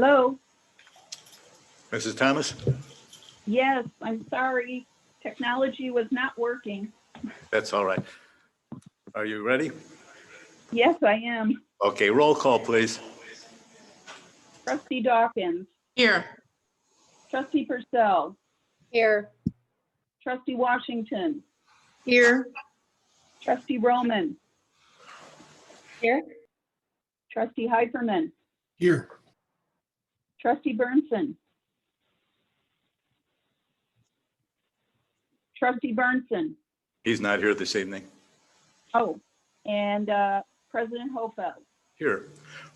Hello? Mrs. Thomas? Yes, I'm sorry. Technology was not working. That's all right. Are you ready? Yes, I am. Okay, roll call, please. Trustee Dawkins, Here. Trustee Purcell, Here. Trustee Washington, Here. Trustee Roman, Here. Trustee Heiferman, Here. Trustee Burnson, Trustee Burnson. He's not here this evening. Oh, and President Hofeld. Here.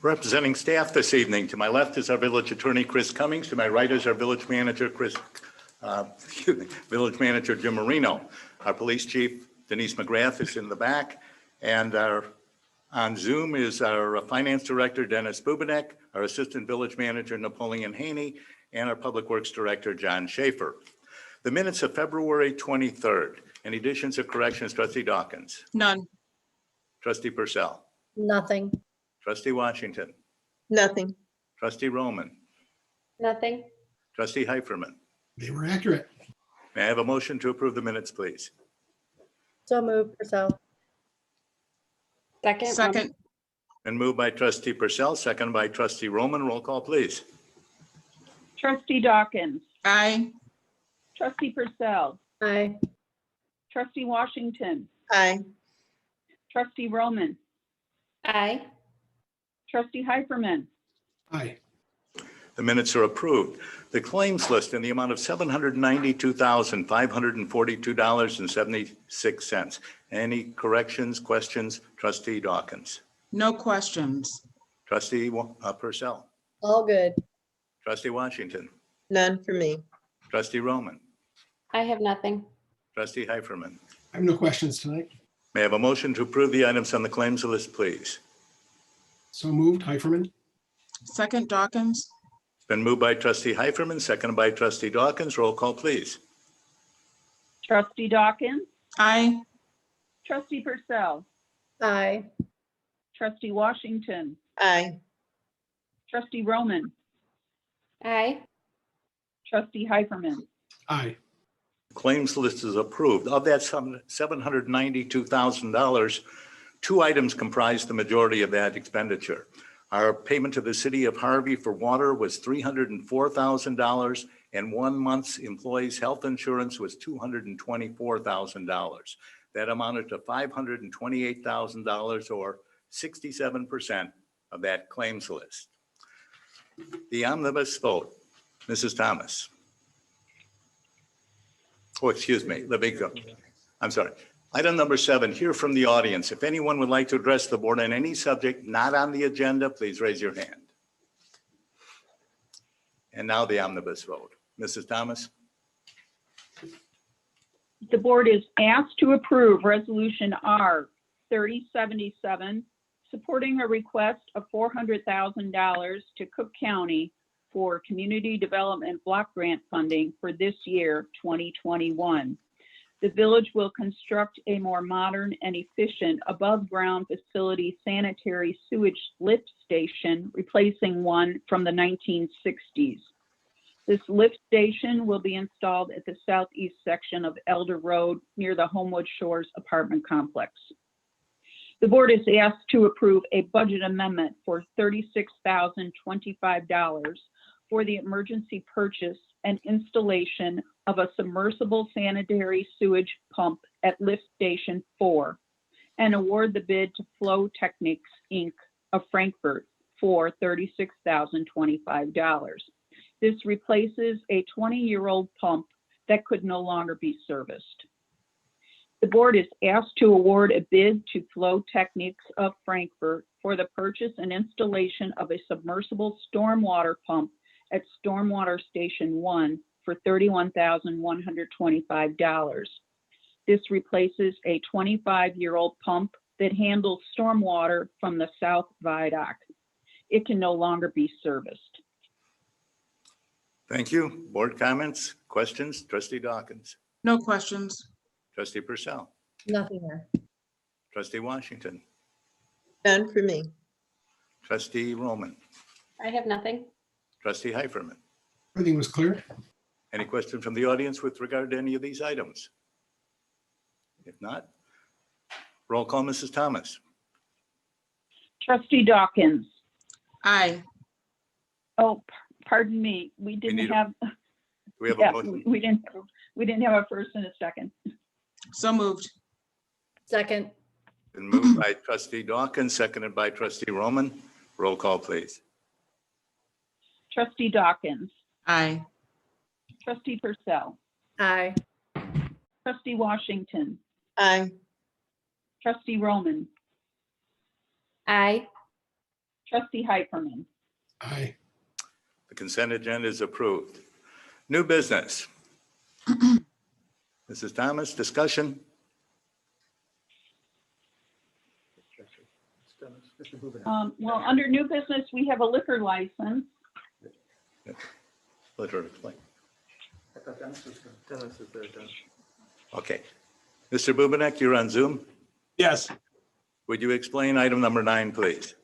Representing staff this evening, to my left is our village attorney, Chris Cummings. To my right is our village manager, village manager Jim Marino. Our police chief, Denise McGrath, is in the back. And on Zoom is our finance director, Dennis Bubanek, our assistant village manager, Napoleon Haney, and our public works director, John Schaefer. The minutes of February 23rd. Any additions or corrections, Trustee Dawkins? None. Trustee Purcell? Nothing. Trustee Washington? Nothing. Trustee Roman? Nothing. Trustee Heiferman? They were accurate. May I have a motion to approve the minutes, please? So moved, Purcell. Second. Second. And moved by Trustee Purcell, second by Trustee Roman. Roll call, please. Trustee Dawkins, Aye. Trustee Purcell, Aye. Trustee Washington, Aye. Trustee Roman, Aye. Trustee Heiferman, Aye. The minutes are approved. The claims list in the amount of $792,542.76. Any corrections, questions? Trustee Dawkins? No questions. Trustee Purcell? All good. Trustee Washington? None for me. Trustee Roman? I have nothing. Trustee Heiferman? I have no questions tonight. May I have a motion to approve the items on the claims list, please? So moved, Heiferman. Second, Dawkins. It's been moved by Trustee Heiferman, seconded by Trustee Dawkins. Roll call, please. Trustee Dawkins, Aye. Trustee Purcell, Aye. Trustee Washington, Aye. Trustee Roman, Aye. Trustee Heiferman. Aye. Claims list is approved. Of that $792,000, two items comprise the majority of that expenditure. Our payment to the city of Harvey for water was $304,000, and 1 month's employees' health insurance was $224,000. That amounted to $528,000, or 67% of that claims list. The omnibus vote. Mrs. Thomas. Oh, excuse me. Let me go. I'm sorry. Item number 7, hear from the audience. If anyone would like to address the board on any subject not on the agenda, please raise your hand. And now the omnibus vote. Mrs. Thomas? The board is asked to approve Resolution R 3077, supporting a request of $400,000 to Cook County for community development block grant funding for this year, 2021. The village will construct a more modern and efficient above-ground facility sanitary sewage lift station, replacing one from the 1960s. This lift station will be installed at the southeast section of Elder Road near the Homewood Shores apartment complex. The board is asked to approve a budget amendment for $36,025 for the emergency purchase and installation of a submersible sanitary sewage pump at Lift Station 4 and award the bid to Flow Techniques, Inc. of Frankfurt for $36,025. This replaces a 20-year-old pump that could no longer be serviced. The board is asked to award a bid to Flow Techniques of Frankfurt for the purchase and installation of a submersible stormwater pump at Stormwater Station 1 for $31,125. This replaces a 25-year-old pump that handles stormwater from the South Viaduct. It can no longer be serviced. Thank you. Board comments, questions? Trustee Dawkins? No questions. Trustee Purcell? Nothing there. Trustee Washington? None for me. Trustee Roman? I have nothing. Trustee Heiferman. Everything was clear. Any questions from the audience with regard to any of these items? If not, roll call, Mrs. Thomas. Trustee Dawkins. Aye. Oh, pardon me. We need didn't a- have, Do we have a yeah, motion? we didn't have a first and a second. So moved. Second. Been moved by Trustee Dawkins, seconded by Trustee Roman. Roll call, please. Trustee Dawkins. Aye. Trustee Purcell. Aye. Trustee Washington. Aye. Trustee Roman. Aye. Trustee Heiferman. Aye. The consent agenda is approved. New business. Mrs. Thomas, discussion? Well, under new business, we have a liquor license. Let her explain. Okay. Mr. Bubenek, you're on Zoom. Yes, Would you explain item number 9, please?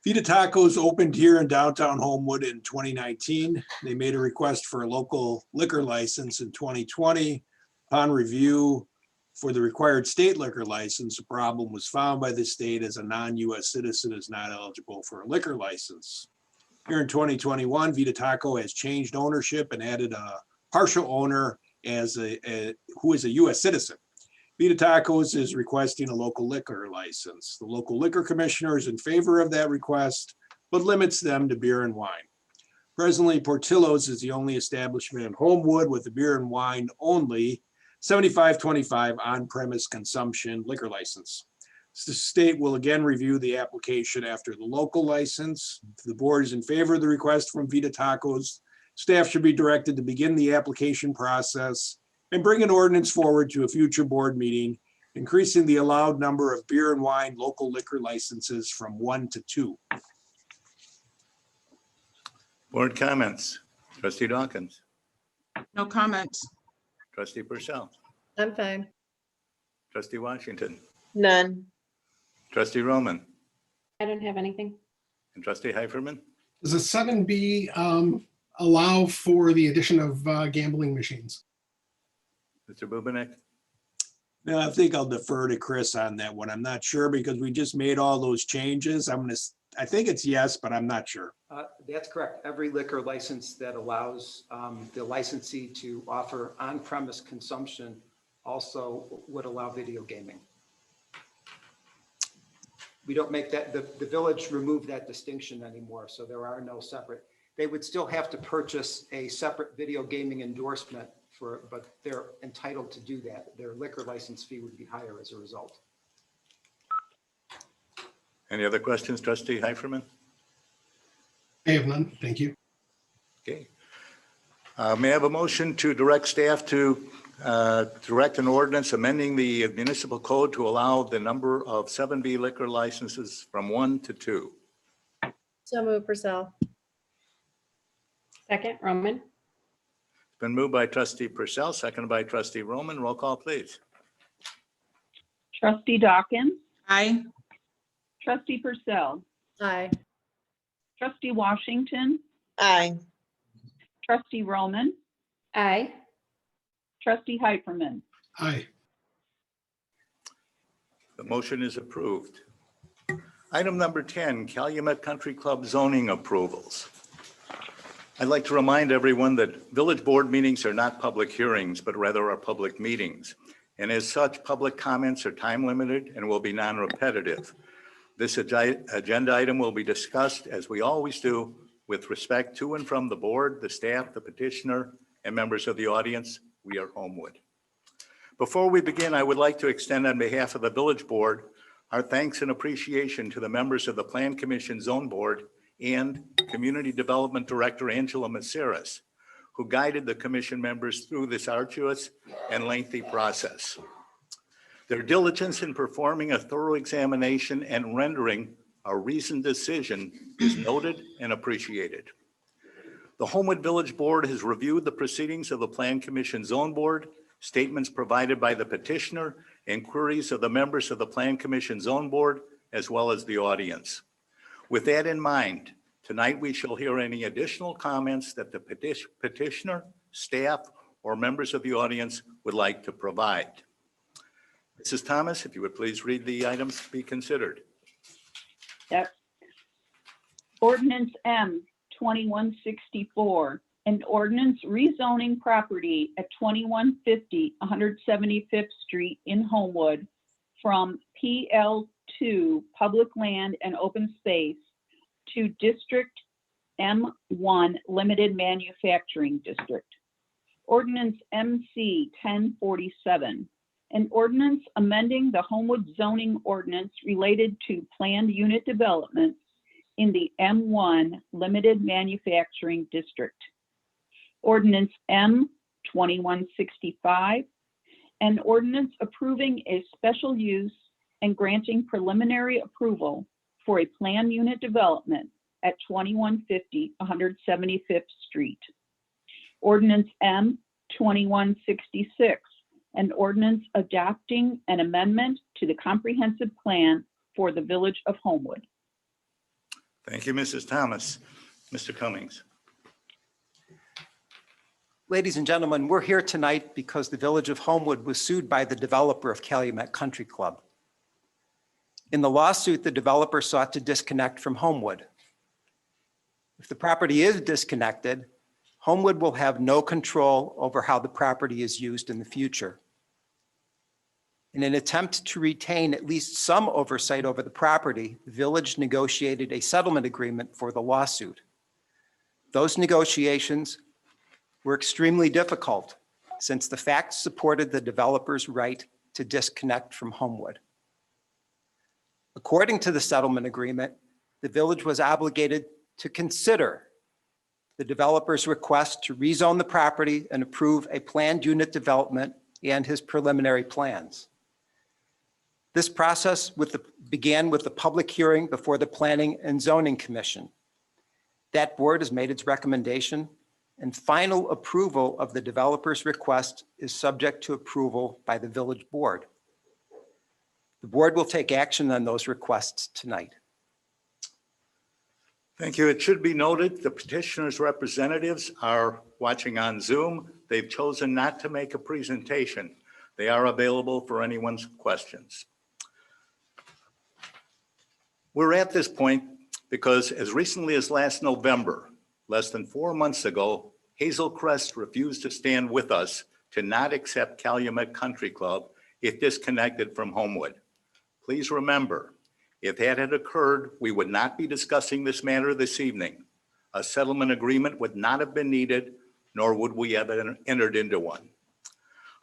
Vita Tacos opened here in downtown Homewood in 2019. They made a request for a local liquor license in 2020. Upon review for the required state liquor license, a problem was found by the state as a non-US citizen is not eligible for a liquor license. Here in 2021, Vita Taco has changed ownership and added a partial owner as who is a US citizen. Vita Tacos is requesting a local liquor license. The local liquor commissioner is in favor of that request, but limits them to beer and wine. Presently, Portillo's is the only establishment in Homewood with a beer and wine only 75/25 on-premise consumption liquor license. The state will again review the application after the local license. If the board is in favor of the request from Vita Tacos, staff should be directed to begin the application process and bring an ordinance forward to a future board meeting, increasing the allowed number of beer and wine local liquor licenses from 1 to 2. Board comments. Trustee Dawkins. No comments. Trustee Purcell. I'm fine. Trustee Washington. None. Trustee Roman. I don't have anything. And Trustee Heiferman. Does a 7B allow for the addition of gambling machines? Mr. Bubenek. Now, I think I'll defer to Chris on that one. I'm not sure because we just made all those changes. I think it's yes, but I'm not sure. That's correct. Every liquor license that allows the licensee to offer on-premise consumption also would allow video gaming. We don't make that, the village removed that distinction anymore, so there are no separate. They would still have to purchase a separate video gaming endorsement but they're entitled to do that. Their liquor license fee would be higher as a result. Any other questions, Trustee Heiferman? I have none. Thank you. Okay. May I have a motion to direct staff to direct an ordinance amending the municipal code to allow the number of 7B liquor licenses from 1 to 2? So move Purcell. Second, Roman. It's been moved by Trustee Purcell, seconded by Trustee Roman. Roll call, please. Trustee Dawkins. Aye. Trustee Purcell. Aye. Trustee Washington. Aye. Trustee Roman. Aye. Trustee Heiferman. Aye. The motion is approved. Item number 10, Calumet Country Club zoning approvals. I'd like to remind everyone that village board meetings are not public hearings, but rather are public meetings. And as such, public comments are time limited and will be non-repetitive. This agenda item will be discussed, as we always do, with respect to and from the board, the staff, the petitioner, and members of the audience. We are Homewood. Before we begin, I would like to extend on behalf of the village board our thanks and appreciation to the members of the Plan Commission Zone Board and Community Development Director Angela Maceras, who guided the commission members through this arduous and lengthy process. Their diligence in performing a thorough examination and rendering a reasoned decision is noted and appreciated. The Homewood Village Board has reviewed the proceedings of the Plan Commission Zone Board, statements provided by the petitioner, and queries of the members of the Plan Commission Zone Board, as well as the audience. With that in mind, Tonight, we shall hear any additional comments that the petitioner, staff, or members of the audience would like to provide. Mrs. Thomas, if you would please read the items to be considered. Yep. Ordinance M 2164, an ordinance rezoning property at 2150 175th Street in Homewood from PL2 Public Land and Open Space to District M1 Limited Manufacturing District. Ordinance MC 1047, an ordinance amending the Homewood zoning ordinance related to planned unit developments in the M1 Limited Manufacturing District. Ordinance M 2165, an ordinance approving a special use and granting preliminary approval for a planned unit development at 2150 175th Street. Ordinance M 2166, an ordinance adopting an amendment to the comprehensive plan for the Village of Homewood. Thank you, Mrs. Thomas. Mr. Cummings. Ladies and gentlemen, we're here tonight because the Village of Homewood was sued by the developer of Calumet Country Club. In the lawsuit, the developer sought to disconnect from Homewood. If the property is disconnected, Homewood will have no control over how the property is used in the future. In an attempt to retain at least some oversight over the property, the village negotiated a settlement agreement for the lawsuit. Those negotiations were extremely difficult since the facts supported the developer's right to disconnect from Homewood. According to the settlement agreement, the village was obligated to consider the developer's request to rezone the property and approve a planned unit development and his preliminary plans. This process began with the public hearing before the Planning and Zoning Commission. That board has made its recommendation, and final approval of the developer's request is subject to approval by the village board. The board will take action on those requests tonight. Thank you. It should be noted the petitioner's representatives are watching on Zoom. They've chosen not to make a presentation. They are available for anyone's questions. We're at this point because as recently as last November, less than 4 months ago, Hazel Crest refused to stand with us to not accept Calumet Country Club if disconnected from Homewood. Please remember, if that had occurred, we would not be discussing this matter this evening. A settlement agreement would not have been needed, nor would we have entered into one.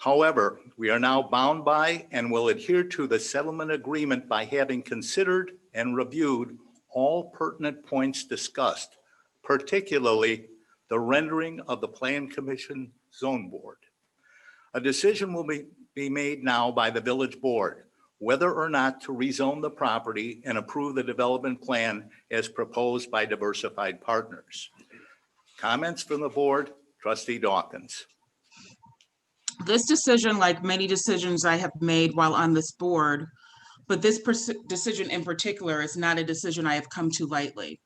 However, we are now bound by and will adhere to the settlement agreement by having considered and reviewed all pertinent points discussed, particularly the rendering of the Plan Commission Zone Board. A decision will be made now by the village board whether or not to rezone the property and approve the development plan as proposed by Diversified Partners. Comments from the board, Trustee Dawkins. This decision, like many decisions I have made while on this board, but this decision in particular is not a decision I have come to lightly.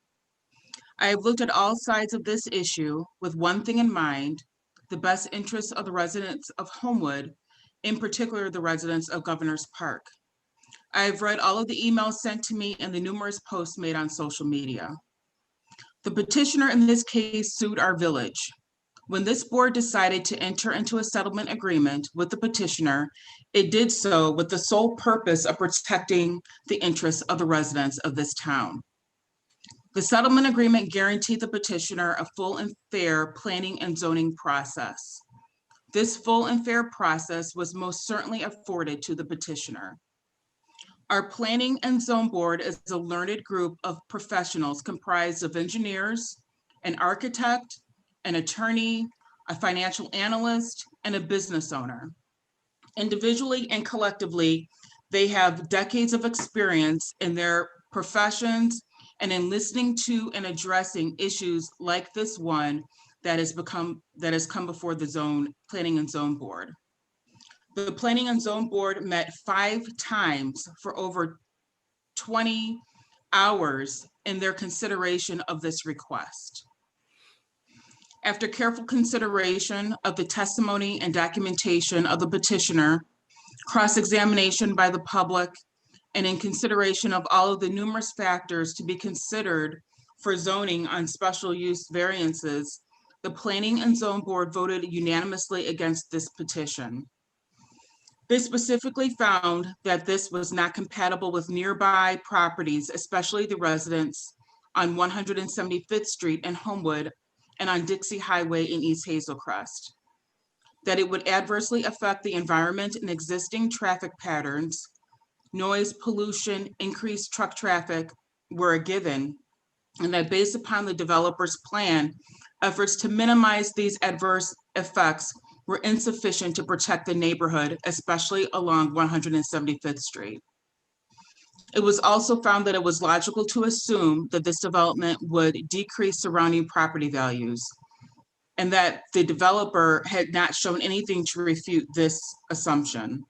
I have looked at all sides of this issue with one thing in mind, the best interests of the residents of Homewood, in particular the residents of Governor's Park. I have read all of the emails sent to me and the numerous posts made on social media. The petitioner in this case sued our village. When this board decided to enter into a settlement agreement with the petitioner, it did so with the sole purpose of protecting the interests of the residents of this town. The settlement agreement guaranteed the petitioner a full and fair planning and zoning process. This full and fair process was most certainly afforded to the petitioner. Our Planning and Zone Board is a learned group of professionals comprised of engineers, an architect, an attorney, a financial analyst, and a business owner. Individually and collectively, they have decades of experience in their professions and in listening to and addressing issues like this one that has come before the Planning and Zone Board. The Planning and Zone Board met 5 times for over 20 hours in their consideration of this request. After careful consideration of the testimony and documentation of the petitioner, cross-examination by the public, and in consideration of all of the numerous factors to be considered for zoning on special use variances, the Planning and Zone Board voted unanimously against this petition. They specifically found that this was not compatible with nearby properties, especially the residents on 175th Street in Homewood and on Dixie Highway in East Hazel Crest. That it would adversely affect the environment and existing traffic patterns, noise, pollution, increased truck traffic were a given, and that based upon the developer's plan, efforts to minimize these adverse effects were insufficient to protect the neighborhood, especially along 175th Street. It was also found that it was logical to assume that this development would decrease surrounding property values, and that the developer had not shown anything to refute this assumption.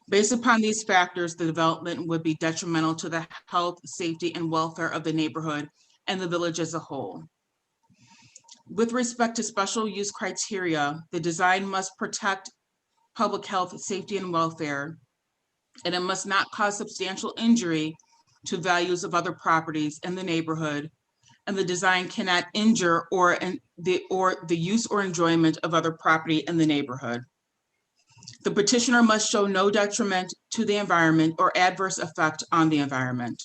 Based upon these factors, the development would be detrimental to the health, safety, and welfare of the neighborhood and the village as a whole. With respect to special use criteria, the design must protect public health, safety, and welfare, and it must not cause substantial injury to values of other properties in the neighborhood, and the design cannot injure the use or enjoyment of other property in the neighborhood. The petitioner must show no detriment to the environment or adverse effect on the environment.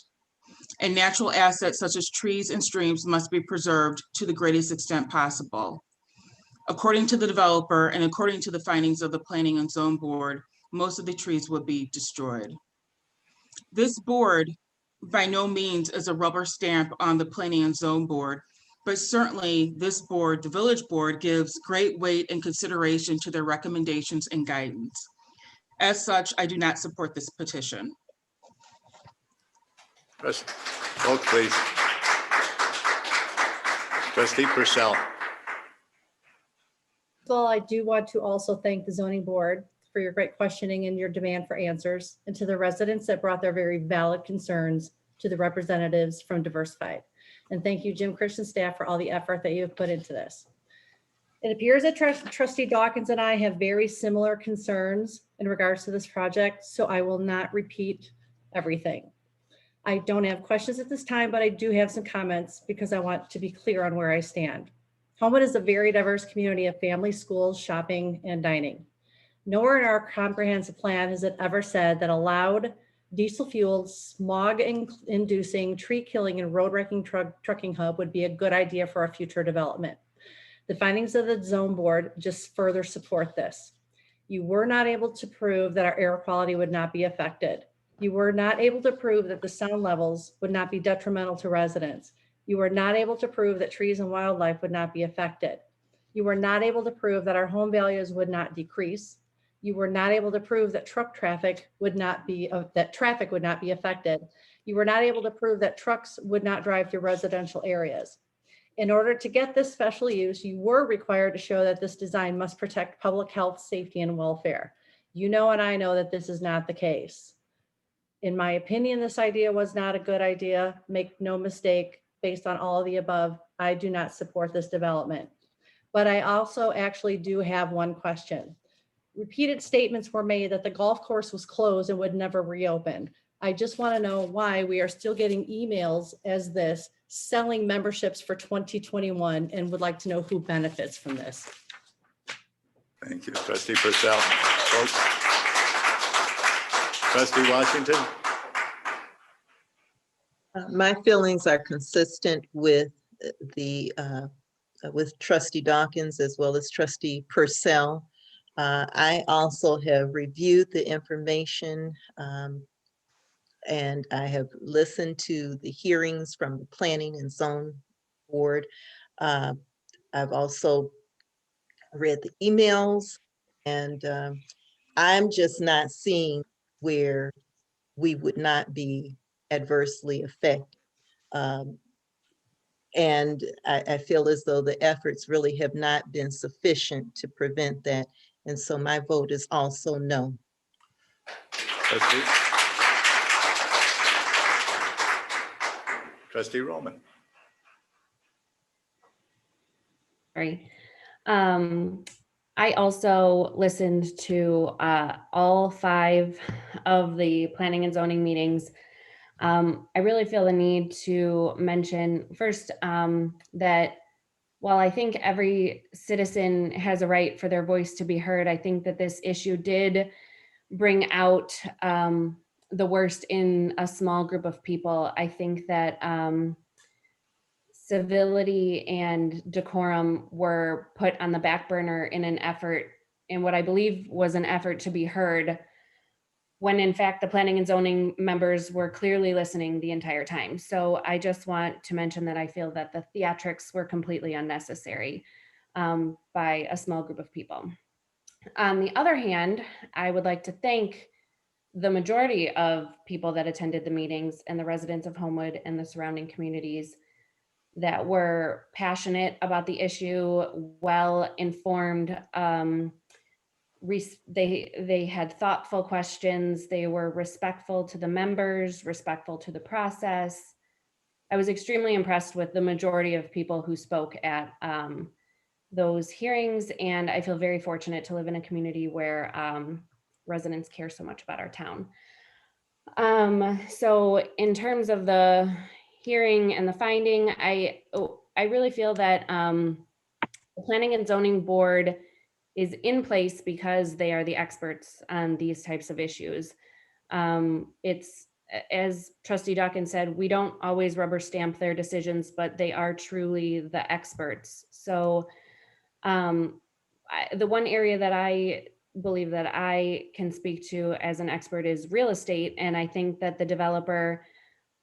And natural assets such as trees and streams must be preserved to the greatest extent possible. According to the developer and according to the findings of the Planning and Zone Board, most of the trees would be destroyed. This board by no means is a rubber stamp on the Planning and Zone Board, but certainly this board, the village board, gives great weight and consideration to their recommendations and guidance. As such, I do not support this petition. Vote, please. Trustee Purcell. Well, I do want to also thank the zoning board for your great questioning and your demand for answers, and to the residents that brought their very valid concerns to the representatives from Diversified. And thank you, Jim Christian staff, for all the effort that you have put into this. It appears that Trustee Dawkins and I have very similar concerns in regards to this project, so I will not repeat everything. I don't have questions at this time, but I do have some comments because I want to be clear on where I stand. Homewood is a very diverse community of family, schools, shopping, and dining. Nowhere in our comprehensive plan has it ever said that a loud, diesel-fueled, smog-inducing, tree-killing, and road-wrecking trucking hub would be a good idea for a future development. The findings of the zone board just further support this. You were not able to prove that our air quality would not be affected. You were not able to prove that the sound levels would not be detrimental to residents. You were not able to prove that trees and wildlife would not be affected. You were not able to prove that our home values would not decrease. You were not able to prove that traffic would not be affected. You were not able to prove that trucks would not drive through residential areas. In order to get this special use, you were required to show that this design must protect public health, safety, and welfare. You know, and I know that this is not the case. In my opinion, this idea was not a good idea. Make no mistake, based on all of the above, I do not support this development. But I also actually do have one question. Repeated statements were made that the golf course was closed and would never reopen. I just want to know why we are still getting emails as this selling memberships for 2021 and would like to know who benefits from this. Thank you, Trustee Purcell. Vote. Trustee Washington. My feelings are consistent with with Trustee Dawkins as well as Trustee Purcell. I also have reviewed the information and I have listened to the hearings from the Planning and Zone Board. I've also read the emails, and I'm just not seeing where we would not be adversely affected. And I feel as though the efforts really have not been sufficient to prevent that. And so my vote is also no. Trustee Roman. Sorry. I also listened to all 5 of the planning and zoning meetings. I really feel the need to mention first that while I think every citizen has a right for their voice to be heard, I think that this issue did bring out the worst in a small group of people. I think that civility and decorum were put on the back burner in what I believe was an effort to be heard, when in fact the planning and zoning members were clearly listening the entire time. So I just want to mention that I feel that the theatrics were completely unnecessary by a small group of people. On the other hand, I would like to thank the majority of people that attended the meetings and the residents of Homewood and the surrounding communities that were passionate about the issue, well informed. They had thoughtful questions. They were respectful to the members, respectful to the process. I was extremely impressed with the majority of people who spoke at those hearings, and I feel very fortunate to live in a community where residents care so much about our town. So in terms of the hearing and the finding, I really feel that the Planning and Zoning Board is in place because they are the experts on these types of issues. It's, as Trustee Dawkins said, we don't always rubber stamp their decisions, but they are truly the experts. So the one area that I believe that I can speak to as an expert is real estate. And I think that the developer,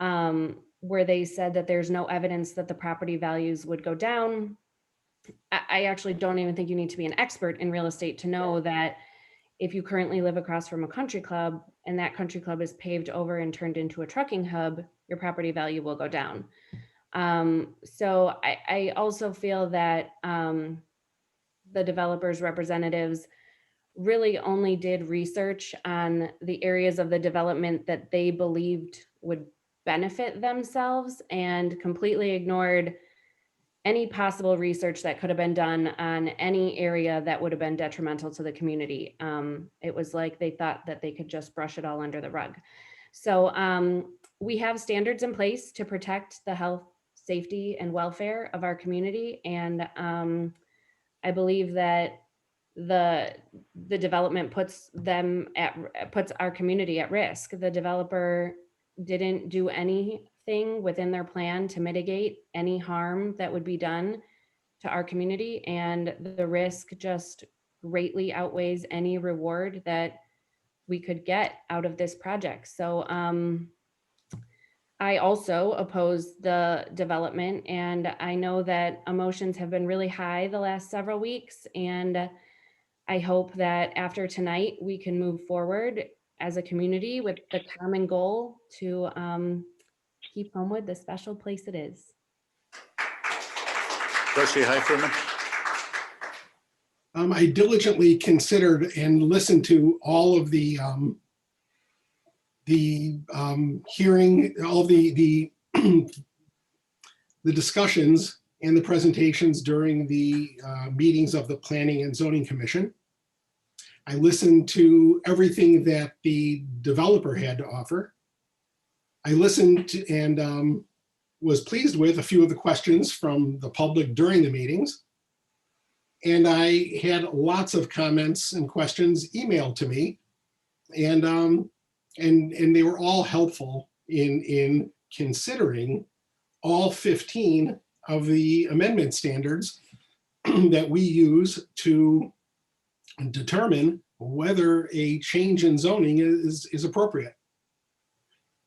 where they said that there's no evidence that the property values would go down, I actually don't even think you need to be an expert in real estate to know that if you currently live across from a country club and that country club is paved over and turned into a trucking hub, your property value will go down. So I also feel that the developers' representatives really only did research on the areas of the development that they believed would benefit themselves and completely ignored any possible research that could have been done on any area that would have been detrimental to the community. It was like they thought that they could just brush it all under the rug. So we have standards in place to protect the health, safety, and welfare of our community. And I believe that the development puts our community at risk. The developer didn't do anything within their plan to mitigate any harm that would be done to our community, and the risk just greatly outweighs any reward that we could get out of this project. So I also oppose the development, and I know that emotions have been really high the last several weeks, and I hope that after tonight, we can move forward as a community with the common goal to keep Homewood the special place it is. Trustee Heiferman. I diligently considered and listened to all of the hearing, all the the discussions and the presentations during the meetings of the Planning and Zoning Commission. I listened to everything that the developer had to offer. I listened to and was pleased with a few of the questions from the public during the meetings. And I had lots of comments and questions emailed to me. And they were all helpful in considering all 15 of the amendment standards that we use to determine whether a change in zoning is appropriate.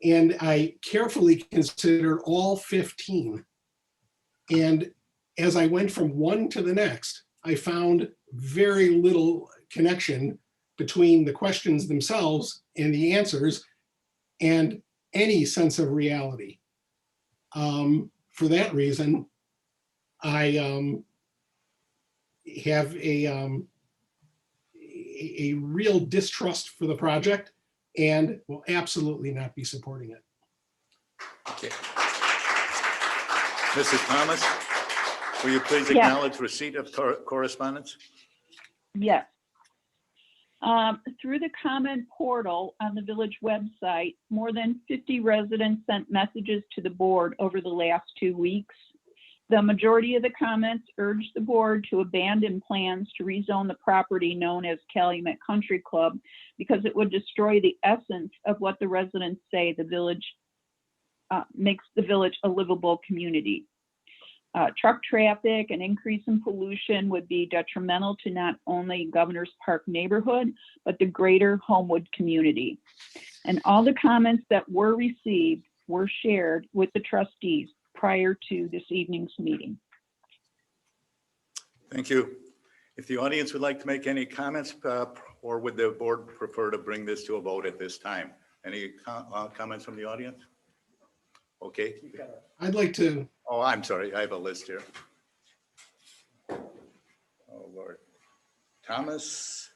And I carefully considered all 15. And as I went from one to the next, I found very little connection between the questions themselves and the answers and any sense of reality. For that reason, I have a real distrust for the project and will absolutely not be supporting it. Okay. Mrs. Thomas, will you please Yes. acknowledge receipt of correspondence? Yes. Through the comment portal on the village website, more than 50 residents sent messages to the board over the last 2 weeks. The majority of the comments urged the board to abandon plans to rezone the property known as Calumet Country Club because it would destroy the essence of what the residents say the village makes the village a livable community. Truck traffic and increase in pollution would be detrimental to not only Governor's Park neighborhood, but the greater Homewood community. And all the comments that were received were shared with the trustees prior to this evening's meeting. Thank you. If the audience would like to make any comments, or would the board prefer to bring this to a vote at this time? Any comments from the audience? Okay. I'd like to, Oh, I'm sorry. I have a list here. Oh, Lord. Thomas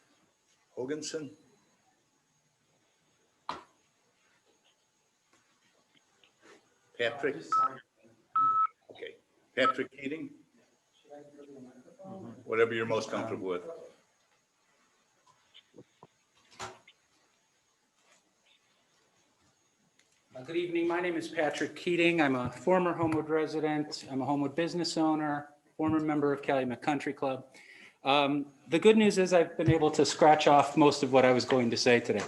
Hoganson. Patrick. Okay. Patrick Keating. Whatever you're most comfortable with. Good evening. My name is Patrick Keating. I'm a former Homewood resident. I'm a Homewood business owner, former member of Calumet Country Club. The good news is I've been able to scratch off most of what I was going to say today.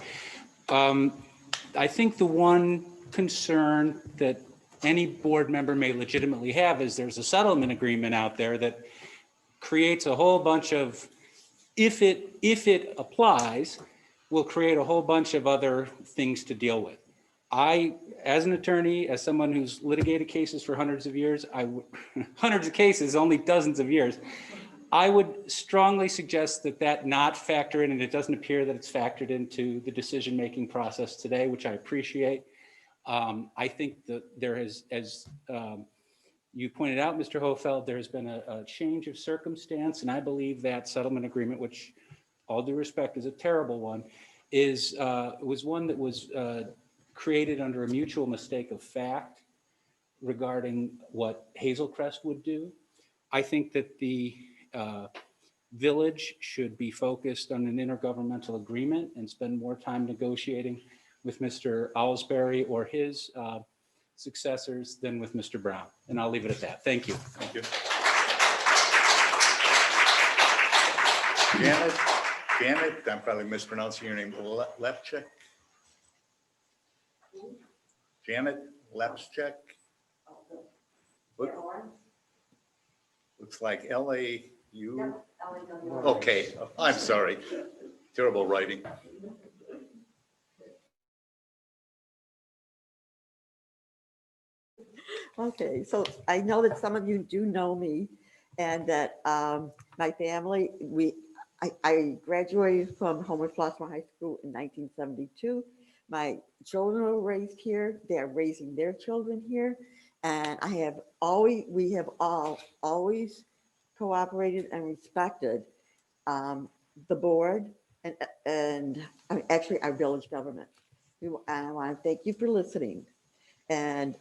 I think the one concern that any board member may legitimately have is there's a settlement agreement out there that creates a whole bunch of, if it applies, will create a whole bunch of other things to deal with. I, as an attorney, as someone who's litigated cases for hundreds of years, hundreds of cases, only dozens of years, I would strongly suggest that not factor in, and it doesn't appear that it's factored into the decision-making process today, which I appreciate. I think that there has, as you pointed out, Mr. Hofeld, there has been a change of circumstance, and I believe that settlement agreement, which all due respect is a terrible one, was one that was created under a mutual mistake of fact regarding what Hazel Crest would do. I think that the village should be focused on an intergovernmental agreement and spend more time negotiating with Mr. Owlsbury or his successors than with Mr. Brown. And I'll leave it at that. Thank you. Thank you. Janet, I'm probably mispronouncing your name, Lepchek? Janet Lepchek? Looks like L-A-U. Okay, I'm sorry. Terrible writing. Okay, so I know that some of you do know me and that my family, I graduated from Homewood Flossmoor High School in 1972. My children were raised here. They're raising their children here. And we have all always cooperated and respected the board and actually our village government. I want to thank you for listening. And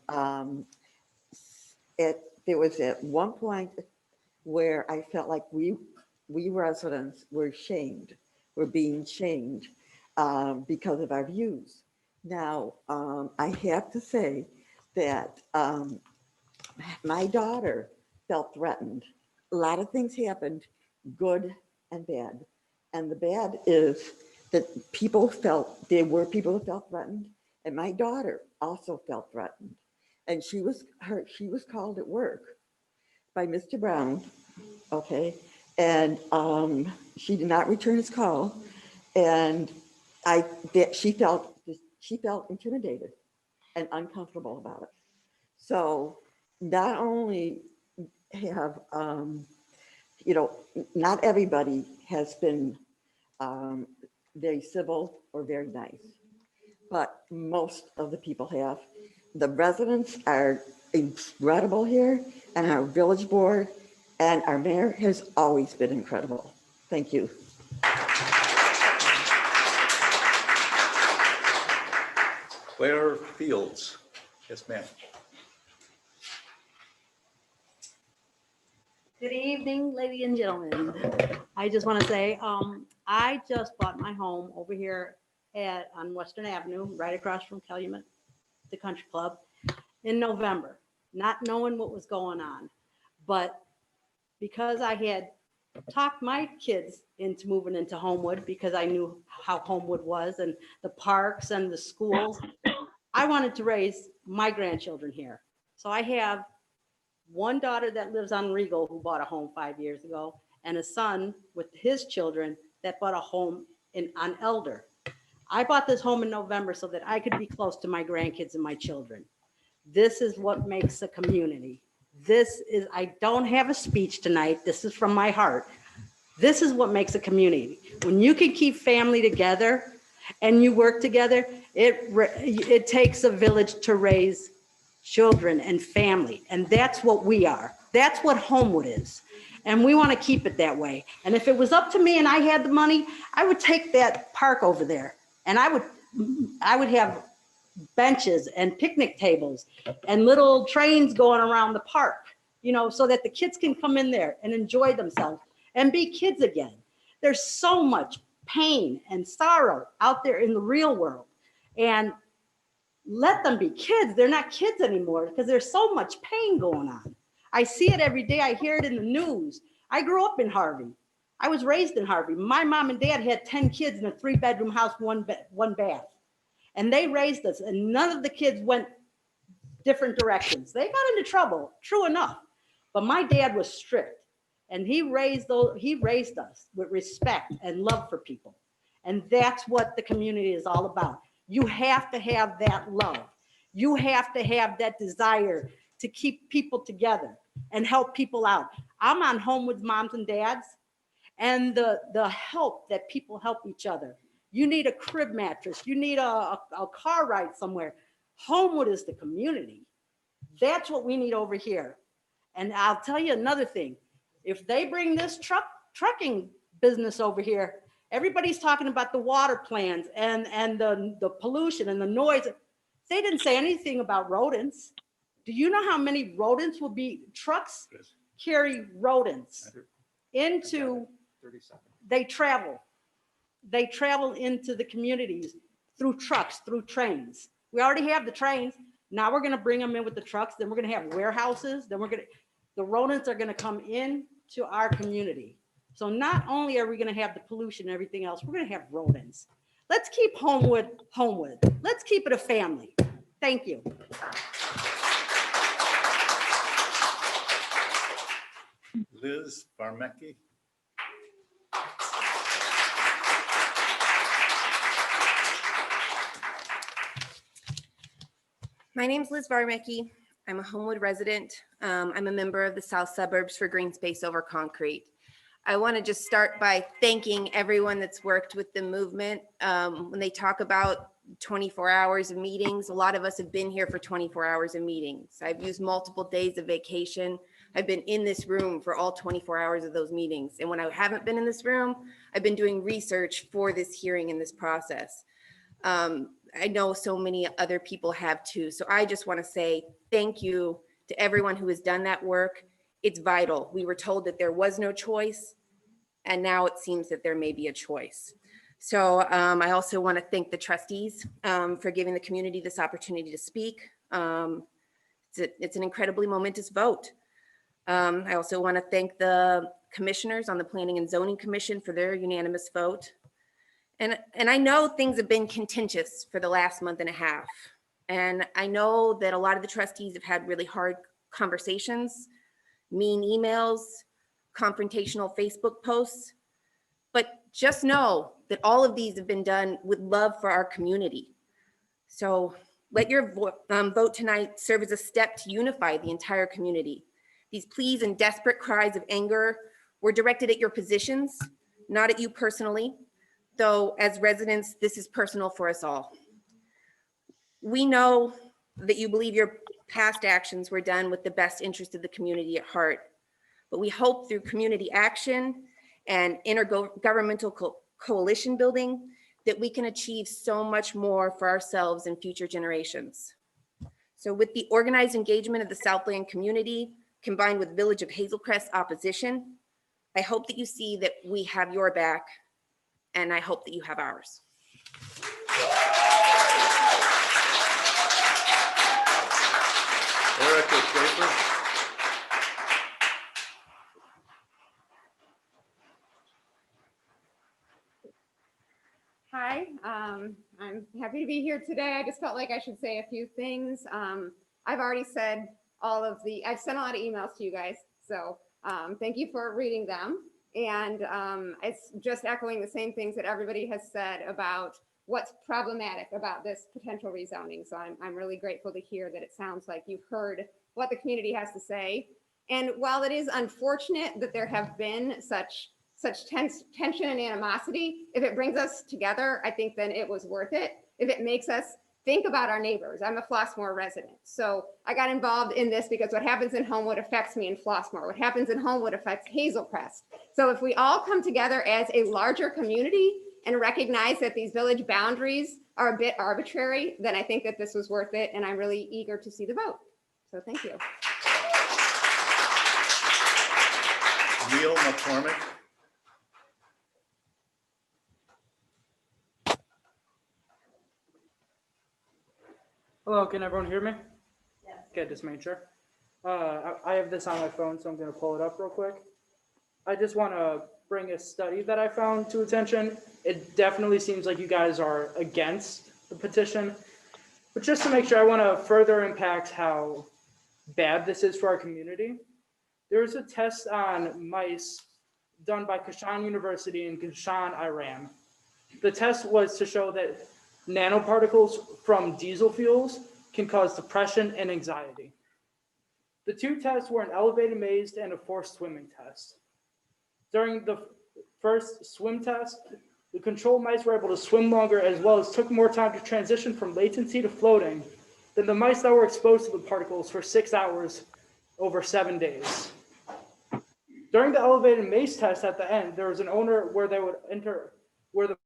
there was at one point where I felt like we residents were shamed. We're being shamed because of our views. Now, I have to say that my daughter felt threatened. A lot of things happened, good and bad. And the bad is that there were people who felt threatened, and my daughter also felt threatened. And she was called at work by Mr. Brown, okay? And she did not return his call. And she felt intimidated and uncomfortable about it. So not only have, not everybody has been very civil or very nice, but most of the people have. The residents are incredible here, and our village board and our mayor has always been incredible. Thank you. Claire Fields. Yes, ma'am. Good evening, ladies and gentlemen. I just want to say, I just bought my home over here on Western Avenue, right across from Calumet, the country club, in November, not knowing what was going on. But because I had talked my kids into moving into Homewood, because I knew how Homewood was and the parks and the schools, I wanted to raise my grandchildren here. So I have one daughter that lives on Regal who bought a home 5 years ago, and a son with his children that bought a home on Elder. I bought this home in November so that I could be close to my grandkids and my children. This is what makes a community. I don't have a speech tonight. This is from my heart. This is what makes a community. When you can keep family together and you work together, it takes a village to raise children and family. And that's what we are. That's what Homewood is. And we want to keep it that way. And if it was up to me and I had the money, I would take that park over there. And I would have benches and picnic tables and little trains going around the park, so that the kids can come in there and enjoy themselves and be kids again. There's so much pain and sorrow out there in the real world. And let them be kids. They're not kids anymore because there's so much pain going on. I see it every day. I hear it in the news. I grew up in Harvey. I was raised in Harvey. My mom and dad had 10 kids in a 3-bedroom house, one bath. And they raised us, and none of the kids went different directions. They got into trouble, true enough. But my dad was strict, and he raised us with respect and love for people. And that's what the community is all about. You have to have that love. You have to have that desire to keep people together and help people out. I'm on Homewood's moms and dads, and the help that people help each other. You need a crib mattress. You need a car ride somewhere. Homewood is the community. That's what we need over here. And I'll tell you another thing. If they bring this trucking business over here, everybody's talking about the water plans and the pollution and the noise. They didn't say anything about rodents. Do you know how many rodents will be? Trucks carry rodents into, 37. they travel into the communities through trucks, through trains. We already have the trains. Now we're going to bring them in with the trucks. Then we're going to have warehouses. Then the rodents are going to come in to our community. So not only are we going to have the pollution and everything else, we're going to have rodents. Let's keep Homewood. Let's keep it a family. Thank you. Liz Barmecki. My name's Liz Varmecki. I'm a Homewood resident. I'm a member of the South Suburbs for Green Space Over Concrete. I want to just start by thanking everyone that's worked with the movement. When they talk about 24 hours of meetings, a lot of us have been here for 24 hours of meetings. I've used multiple days of vacation. I've been in this room for all 24 hours of those meetings. And when I haven't been in this room, I've been doing research for this hearing and this process. I know so many other people have too. So I just want to say thank you to everyone who has done that work. It's vital. We were told that there was no choice, and now it seems that there may be a choice. So I also want to thank the trustees for giving the community this opportunity to speak. It's an incredibly momentous vote. I also want to thank the commissioners on the Planning and Zoning Commission for their unanimous vote. And I know things have been contentious for the last month and a half. And I know that a lot of the trustees have had really hard conversations, mean emails, confrontational Facebook posts. But just know that all of these have been done with love for our community. So let your vote tonight serve as a step to unify the entire community. These pleas and desperate cries of anger were directed at your positions, not at you personally. Though as residents, this is personal for us all. We know that you believe your past actions were done with the best interest of the community at heart, but we hope through community action and intergovernmental coalition building that we can achieve so much more for ourselves and future generations. So with the organized engagement of the Southland community, combined with Village of Hazelcrest opposition, I hope that you see that we have your back, and I hope that you have ours. Erica Schaefer. Hi, I'm happy to be here today. I just felt like I should say a few things. I've already said I've sent a lot of emails to you guys, so thank you for reading them. And it's just echoing the same things that everybody has said about what's problematic about this potential rezoning. So I'm really grateful to hear that it sounds like you've heard what the community has to say. And while it is unfortunate that there have been such tension and animosity, if it brings us together, I think then it was worth it. If it makes us think about our neighbors. I'm a Flossmoor resident. So I got involved in this because what happens in Homewood affects me in Flossmoor. What happens in Homewood affects Hazelcrest. So if we all come together as a larger community and recognize that these village boundaries are a bit arbitrary, then I think that this was worth it. And I'm really eager to see the vote. So thank you. Neil McCormick. Hello, can everyone hear me? Yes. Okay, just make sure. I have this on my phone, so I'm going to pull it up real quick. I just want to bring a study that I found to attention. It definitely seems like you guys are against the petition, but just to make sure, I want to further impact how bad this is for our community. There's a test on mice done by Kashan University in Kashan, Iran. The test was to show that nanoparticles from diesel fuels can cause depression and anxiety. The two tests were an elevated maze and a forced swimming test. During the first swim test, the control mice were able to swim longer as well as took more time to transition from latency to floating than the mice that were exposed to the particles for 6 hours over 7 days. During the elevated maze test at the end, there was an owner where they would enter, where the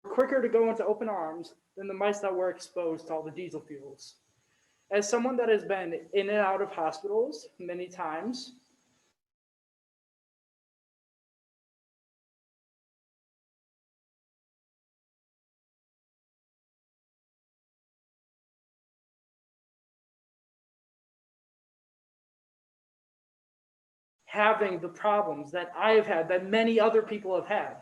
quicker to go into open arms than the mice that were exposed to all the diesel fuels. As someone that has been in and out of hospitals many times, having the problems that I have had, that many other people have had.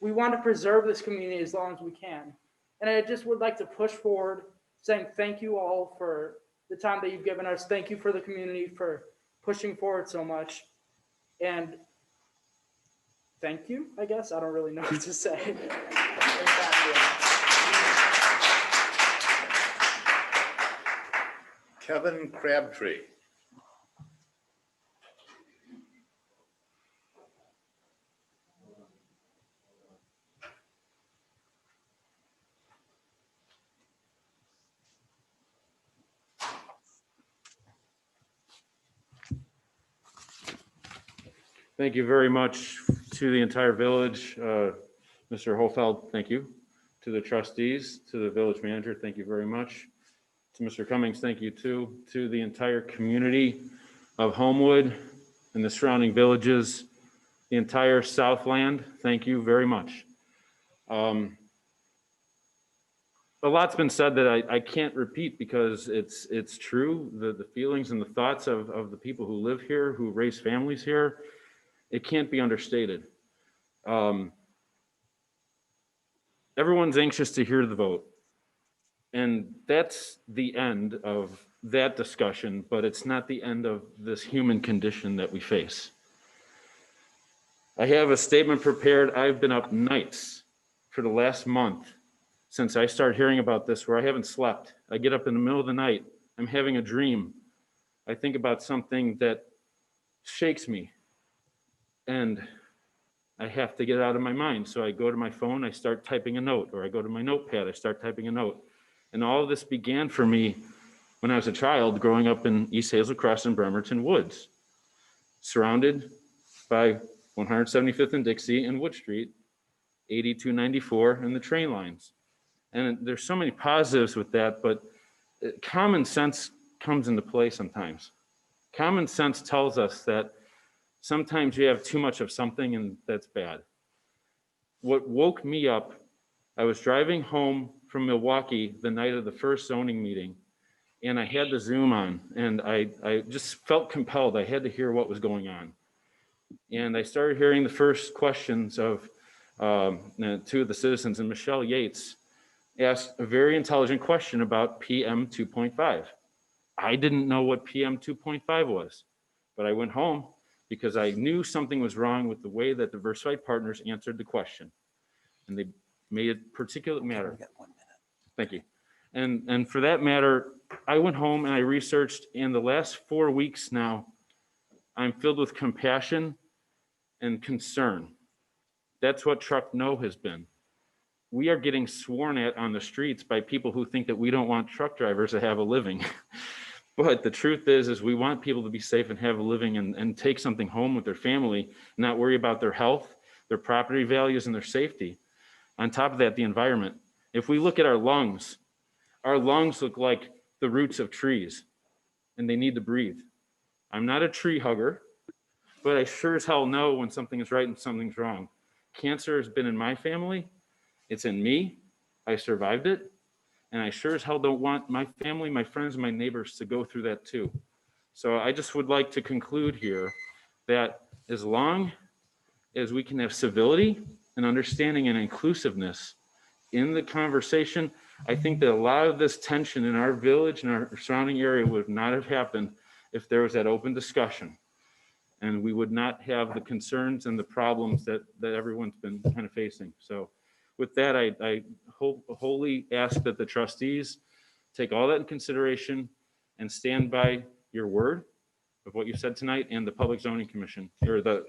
We want to preserve this community as long as we can. And I just would like to push forward saying thank you all for the time that you've given us. Thank you for the community for pushing forward so much. And thank you, I guess. I don't really know what to say. Kevin Crabtree. Thank you very much to the entire village. Mr. Hofeld, thank you. To the trustees, to the village manager, thank you very much. To Mr. Cummings, thank you too. To the entire community of Homewood and the surrounding villages, the entire Southland, thank you very much. A lot's been said that I can't repeat because it's true. The feelings and the thoughts of the people who live here, who raise families here, it can't be understated. Everyone's anxious to hear the vote. And that's the end of that discussion, but it's not the end of this human condition that we face. I have a statement prepared. I've been up nights for the last month since I started hearing about this where I haven't slept. I get up in the middle of the night. I'm having a dream. I think about something that shakes me. And I have to get it out of my mind. So I go to my phone, I start typing a note, or I go to my notepad, I start typing a note. And all of this began for me when I was a child growing up in East Hazelcrest and Bremerton Woods, surrounded by 175th and Dixie and Wood Street, 8294 and the train lines. And there's so many positives with that, but common sense comes into play sometimes. Common sense tells us that sometimes you have too much of something and that's bad. What woke me up, I was driving home from Milwaukee the night of the first zoning meeting, and I had the Zoom on, and I just felt compelled. I had to hear what was going on. And I started hearing the first questions of two of the citizens, and Michelle Yates asked a very intelligent question about PM 2.5. I didn't know what PM 2.5 was, but I went home because I knew something was wrong with the way that Diversified Partners answered the question. And they made it particulate matter. Thank you. And for that matter, I went home and I researched, and the last 4 weeks now, I'm filled with compassion and concern. That's what Truck No has been. We are getting sworn at on the streets by people who think that we don't want truck drivers to have a living. But the truth is we want people to be safe and have a living and take something home with their family, not worry about their health, their property values, and their safety. On top of that, the environment. If we look at our lungs look like the roots of trees, and they need to breathe. I'm not a tree hugger, but I sure as hell know when something is right and something's wrong. Cancer has been in my family. It's in me. I survived it. And I sure as hell don't want my family, my friends, and my neighbors to go through that too. So I just would like to conclude here that as long as we can have civility and understanding and inclusiveness in the conversation, I think that a lot of this tension in our village and our surrounding area would not have happened if there was that open discussion. And we would not have the concerns and the problems that everyone's been kind of facing. So with that, I wholly ask that the trustees take all that in consideration and stand by your word of what you said tonight, and the Public Zoning Commission, or the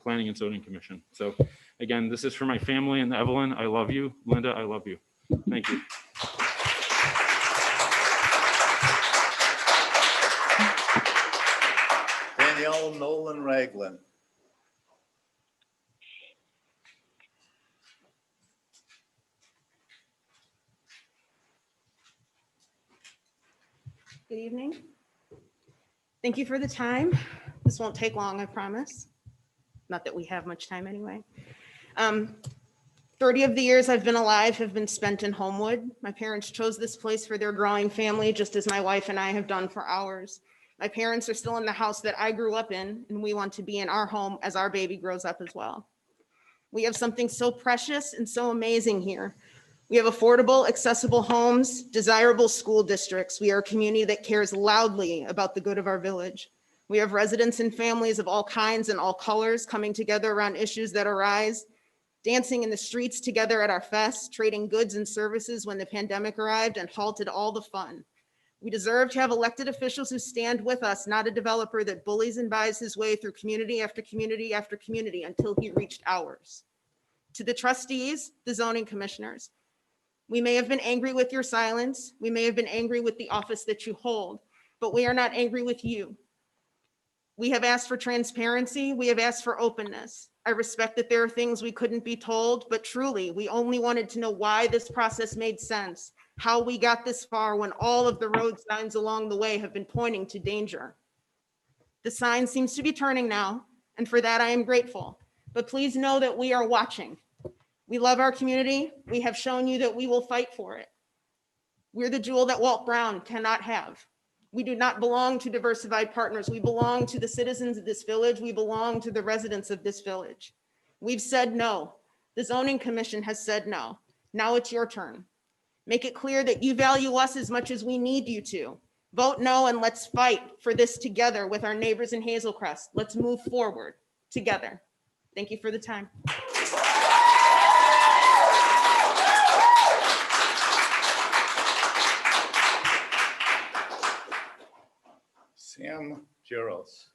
Planning and Zoning Commission. So again, this is for my family, and Evelyn, I love you. Linda, I love you. Thank you. Danielle Nolan Ragland. Good evening. Thank you for the time. This won't take long, I promise. Not that we have much time anyway. 30 of the years I've been alive have been spent in Homewood. My parents chose this place for their growing family, just as my wife and I have done for ours. My parents are still in the house that I grew up in, and we want to be in our home as our baby grows up as well. We have something so precious and so amazing here. We have affordable, accessible homes, desirable school districts. We are a community that cares loudly about the good of our village. We have residents and families of all kinds and all colors coming together around issues that arise, dancing in the streets together at our fest, trading goods and services when the pandemic arrived and halted all the fun. We deserve to have elected officials who stand with us, not a developer that bullies and buys his way through community after community after community until he reached ours. To the trustees, the zoning commissioners, we may have been angry with your silence. We may have been angry with the office that you hold, but we are not angry with you. We have asked for transparency. We have asked for openness. I respect that there are things we couldn't be told, but truly, we only wanted to know why this process made sense, how we got this far when all of the road signs along the way have been pointing to danger. The sign seems to be turning now, and for that I am grateful. But please know that we are watching. We love our community. We have shown you that we will fight for it. We're the jewel that Walt Brown cannot have. We do not belong to Diversified Partners. We belong to the citizens of this village. We belong to the residents of this village. We've said no. The Zoning Commission has said no. Now it's your turn. Make it clear that you value us as much as we need you to. Vote no, and let's fight for this together with our neighbors in Hazel Crest. Let's move forward together. Thank you for the time. Sam Jaros.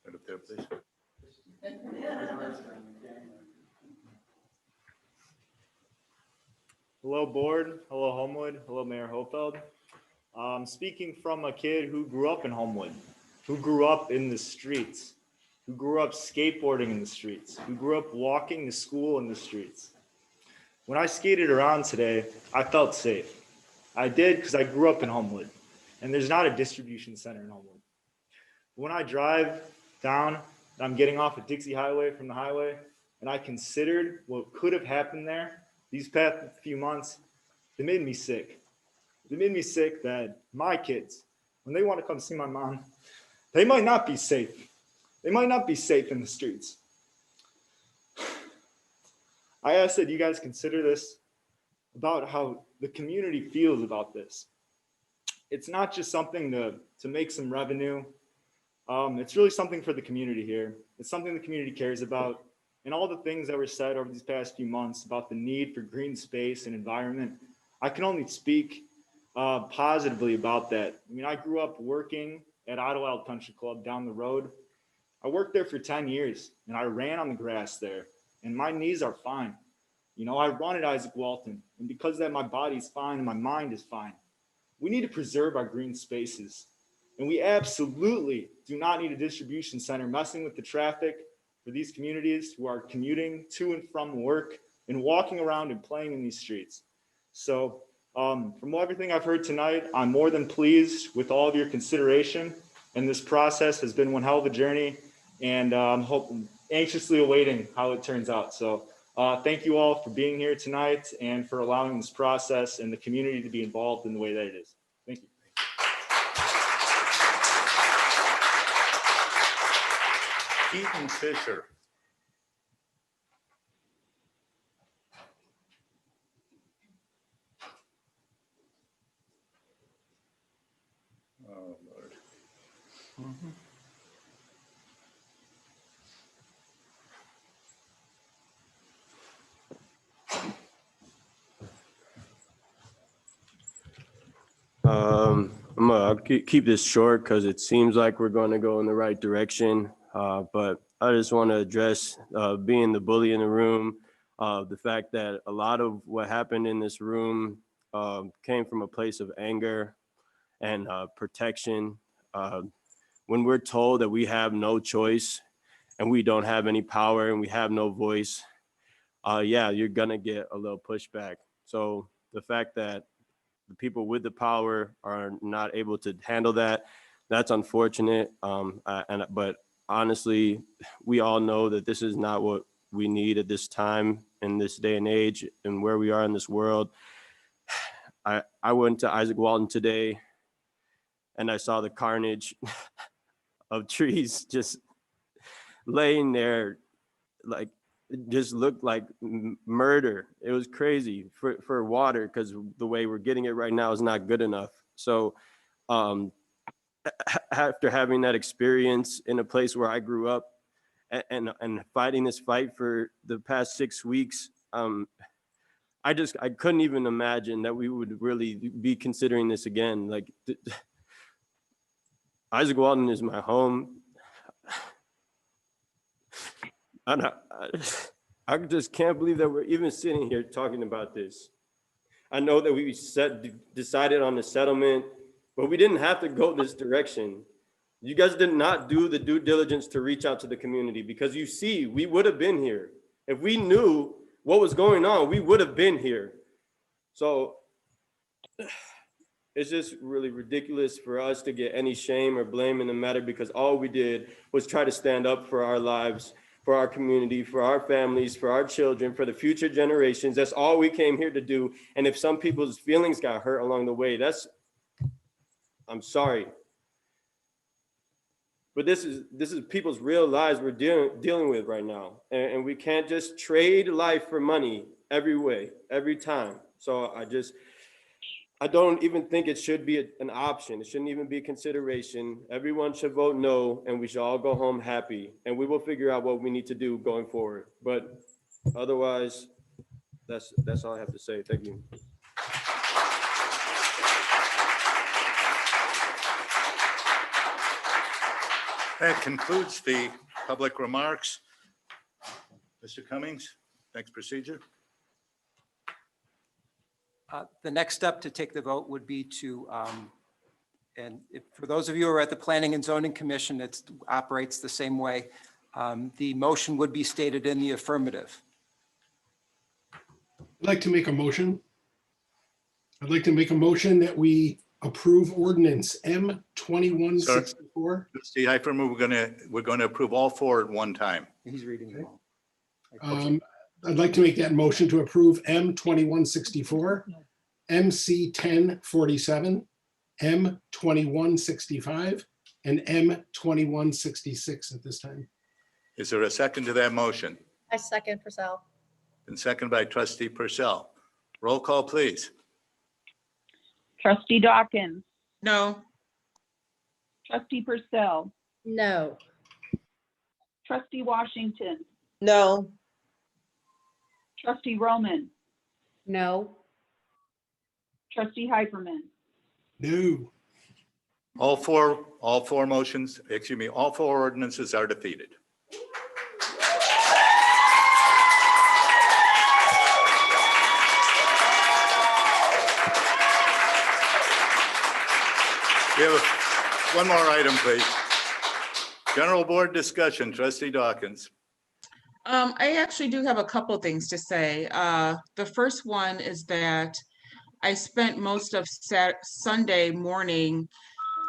Right up there, please. Hello, board. Hello, Homewood. Hello, Mayor Hopefeld. Speaking from a kid who grew up in Homewood, who grew up in the streets, who grew up skateboarding in the streets, who grew up walking to school in the streets. When I skated around today, I felt safe. I did because I grew up in Homewood, and there's not a distribution center in Homewood. When I drive down, I'm getting off at Dixie Highway from the highway, and I considered what could have happened there these past few months, it made me sick. It made me sick that my kids, when they want to come see my mom, they might not be safe. They might not be safe in the streets. I ask that you guys consider this about how the community feels about this. It's not just something to make some revenue. It's really something for the community here. It's something the community cares about. And all the things that were said over these past few months about the need for green space and environment, I can only speak positively about that. I mean, I grew up working at Idlewild Country Club down the road. I worked there for 10 years and I ran on the grass there and my knees are fine. You know, I run at Isaac Walton, and because of that, my body's fine and my mind is fine. We need to preserve our green spaces. And we absolutely do not need a distribution center messing with the traffic for these communities who are commuting to and from work and walking around and playing in these streets. So from everything I've heard tonight, I'm more than pleased with all of your consideration. And this process has been one hell of a journey. And I'm anxiously awaiting how it turns out. So thank you all for being here tonight and for allowing this process and the community to be involved in the way that it is. Thank you. Keaton Fisher. Oh, Lord. I'll keep this short because it seems like we're going to go in the right direction. But I just want to address being the bully in the room, the fact that a lot of what happened in this room came from a place of anger and protection. When we're told that we have no choice and we don't have any power and we have no voice, yeah, you're going to get a little pushback. So the fact that the people with the power are not able to handle that, that's unfortunate. But honestly, we all know that this is not what we need at this time in this day and age and where we are in this world. I went to Isaac Walton today and I saw the carnage of trees just laying there, like it just looked like murder. It was crazy for water because the way we're getting it right now is not good enough. So after having that experience in a place where I grew up and fighting this fight for the past 6 weeks, I couldn't even imagine that we would really be considering this again. Like Isaac Walton is my home. I just can't believe that we're even sitting here talking about this. I know that we decided on the settlement, but we didn't have to go this direction. You guys did not do the due diligence to reach out to the community because you see, we would have been here. If we knew what was going on, we would have been here. So it's just really ridiculous for us to get any shame or blame in the matter because all we did was try to stand up for our lives, for our community, for our families, for our children, for the future generations. That's all we came here to do. And if some people's feelings got hurt along the way, I'm sorry. But this is people's real lives we're dealing with right now. And we can't just trade life for money every way, every time. So I don't even think it should be an option. It shouldn't even be a consideration. Everyone should vote no, and we should all go home happy. And we will figure out what we need to do going forward. But otherwise, that's all I have to say. Thank you. That concludes the public remarks. Mr. Cummings, next procedure. The next step to take the vote would be to And for those of you who are at the Planning and Zoning Commission, it operates the same way. The motion would be stated in the affirmative. I'd like to make a motion. I'd like to make a motion that we approve ordinance M 2164. Trustee Hyperman, we're gonna approve all four at one time. He's reading them all. I'd like to make that motion to approve M 2164, MC 1047, M 2165, and M 2166 at this time. Is there a second to that motion? I second Purcell. And second by Trustee Purcell. Roll call, please. Trustee Dawkins, No. Trustee Purcell, No. Trustee Washington, No. Trustee Roman, No. Trustee Hyperman, No. All four motions, excuse me, all four ordinances are defeated. We have one more item, please. General Board discussion, Trustee Dawkins. I actually do have a couple things to say. The first one is that I spent most of Sunday morning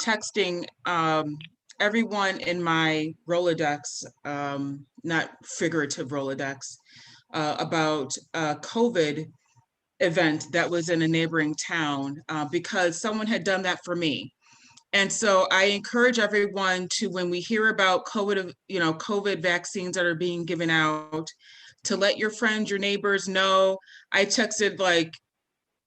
texting everyone in my Rolodex, not figurative Rolodex, about a COVID event that was in a neighboring town because someone had done that for me. And so I encourage everyone to, when we hear about COVID vaccines that are being given out, to let your friends, your neighbors know. I texted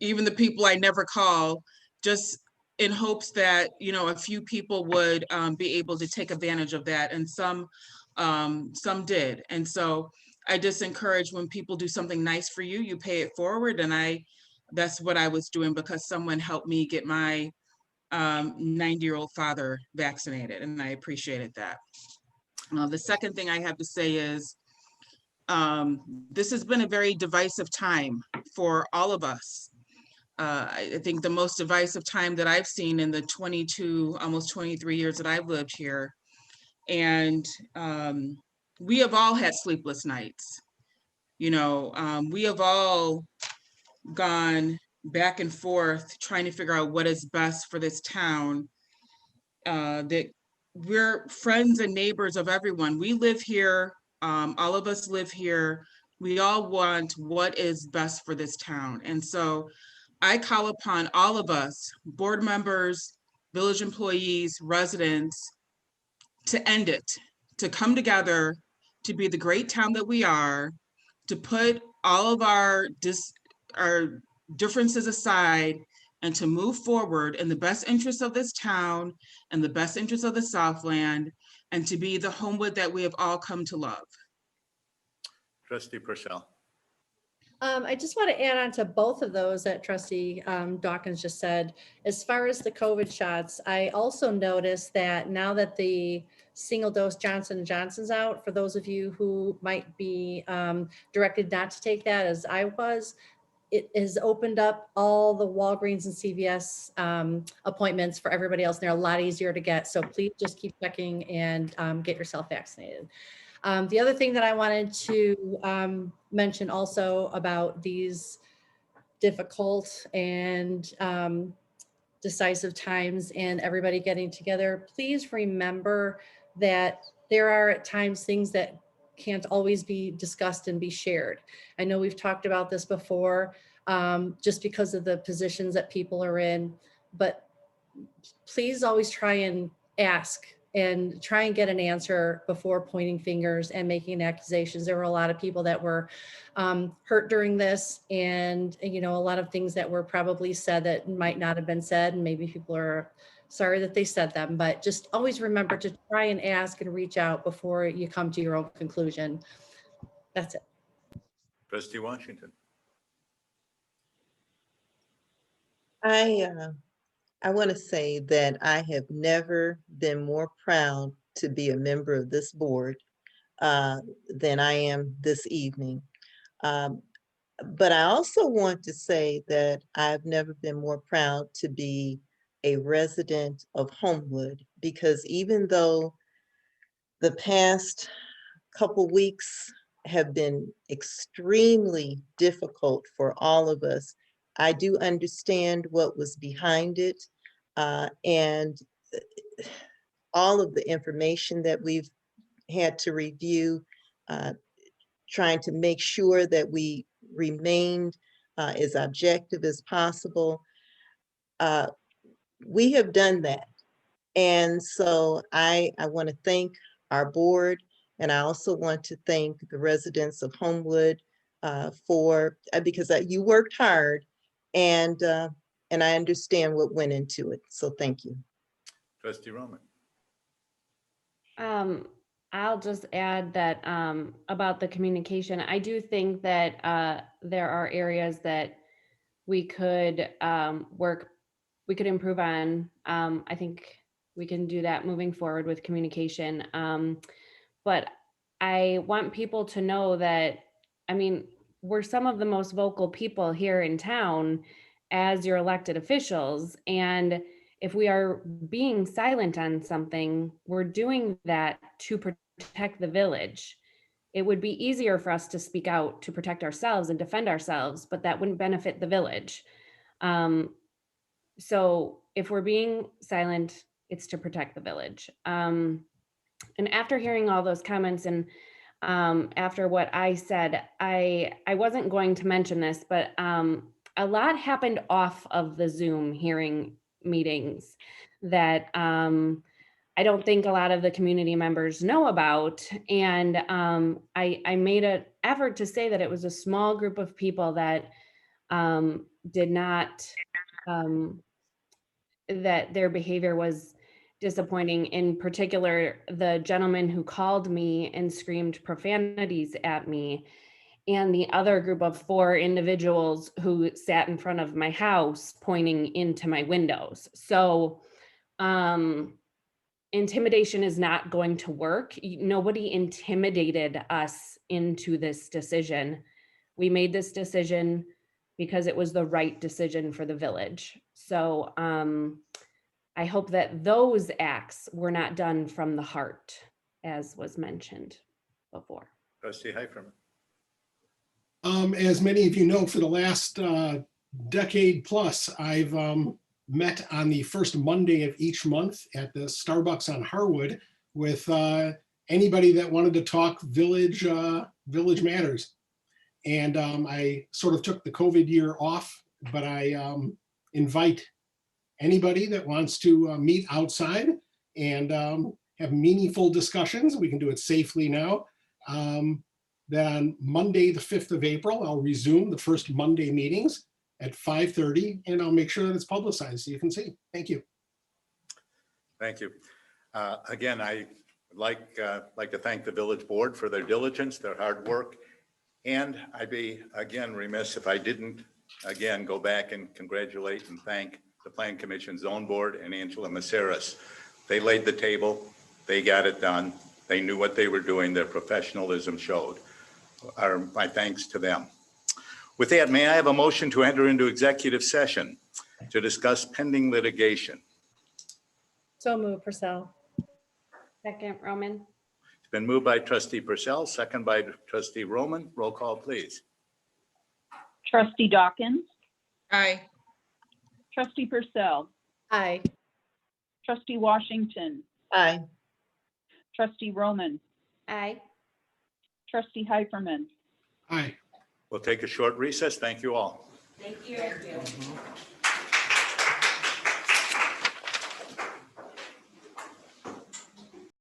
even the people I never call, just in hopes that, a few people would be able to take advantage of that. And some did. And so I just encourage, when people do something nice for you, you pay it forward. And that's what I was doing, because someone helped me get my 90-year-old father vaccinated, and I appreciated that. The second thing I have to say is this has been a very divisive time for all of us. I think the most divisive time that I've seen in the 22, almost 23 years that I've lived here. And we have all had sleepless nights. We have all gone back and forth trying to figure out what is best for this town. That we're friends and neighbors of everyone. We live here, all of us live here. We all want what is best for this town. And so I call upon all of us, board members, village employees, residents, to end it, to come together, to be the great town that we are, to put all of our differences aside, and to move forward in the best interest of this town and the best interest of the Southland, and to be the Homewood that we have all come to love. Trustee Purcell. I just want to add on to both of those that Trustee Dawkins just said. As far as the COVID shots, I also noticed that now that the single dose Johnson & Johnson's out, for those of you who might be directed not to take that, as I was, it has opened up all the Walgreens and CVS appointments for everybody else. They're a lot easier to get. So please just keep checking and get yourself vaccinated. The other thing that I wanted to mention also about these difficult and decisive times and everybody getting together, please remember that there are at times things that can't always be discussed and be shared. I know we've talked about this before, just because of the positions that people are in, but please always try and ask and try and get an answer before pointing fingers and making accusations. There were a lot of people that were hurt during this, and a lot of things that were probably said that might not have been said, and maybe people are sorry that they said them, but just always remember to try and ask and reach out before you come to your own conclusion. That's it. Trustee Washington. I want to say that I have never been more proud to be a member of this board than I am this evening. But I also want to say that I've never been more proud to be a resident of Homewood, because even though the past couple weeks have been extremely difficult for all of us, I do understand what was behind it. And all of the information that we've had to review, trying to make sure that we remained as objective as possible. We have done that. And so I want to thank our board, and I also want to thank the residents of Homewood because you worked hard, and I understand what went into it. So thank you. Trustee Roman. I'll just add that about the communication, I do think that there are areas that we could we could improve on. I think we can do that moving forward with communication. But I want people to know that, I mean, we're some of the most vocal people here in town as your elected officials. And if we are being silent on something, we're doing that to protect the village. It would be easier for us to speak out to protect ourselves and defend ourselves, but that wouldn't benefit the village. So if we're being silent, it's to protect the village. And after hearing all those comments and after what I said, I wasn't going to mention this, but a lot happened off of the Zoom hearing meetings that I don't think a lot of the community members know about. And I made an effort to say that it was a small group of people that did not, that their behavior was disappointing. In particular, the gentleman who called me and screamed profanities at me, and the other group of 4 individuals who sat in front of my house pointing into my windows. So intimidation is not going to work. Nobody intimidated us into this decision. We made this decision because it was the right decision for the village. So I hope that those acts were not done from the heart, as was mentioned before. Trustee Heiferman. As many of you know, for the last decade plus, I've met on the first Monday of each month at the Starbucks on Harwood with anybody that wanted to talk village matters. And I sort of took the COVID year off, but I invite anybody that wants to meet outside and have meaningful discussions. We can do it safely now. That on Monday, the 5th of April, I'll resume the first Monday meetings at 5:30, and I'll make sure that it's publicized so you can see. Thank you. Thank you. Again, I would like to thank the village board for their diligence, their hard work. And I'd be, again, remiss if I didn't, again, go back and congratulate and thank the Plan Commission Zone Board and Angela Maceras. They laid the table, they got it done, they knew what they were doing, their professionalism showed. My thanks to them. With that, may I have a motion to enter into executive session to discuss pending litigation? So moved, Purcell. Second, Roman. It's been moved by Trustee Purcell, second by Trustee Roman. Roll call, please. Trustee Dawkins. Aye. Trustee Purcell. Aye. Trustee Washington. Aye. Trustee Roman. Aye. Trustee Heiferman. Aye. We'll take a short recess. Thank you all. Thank you.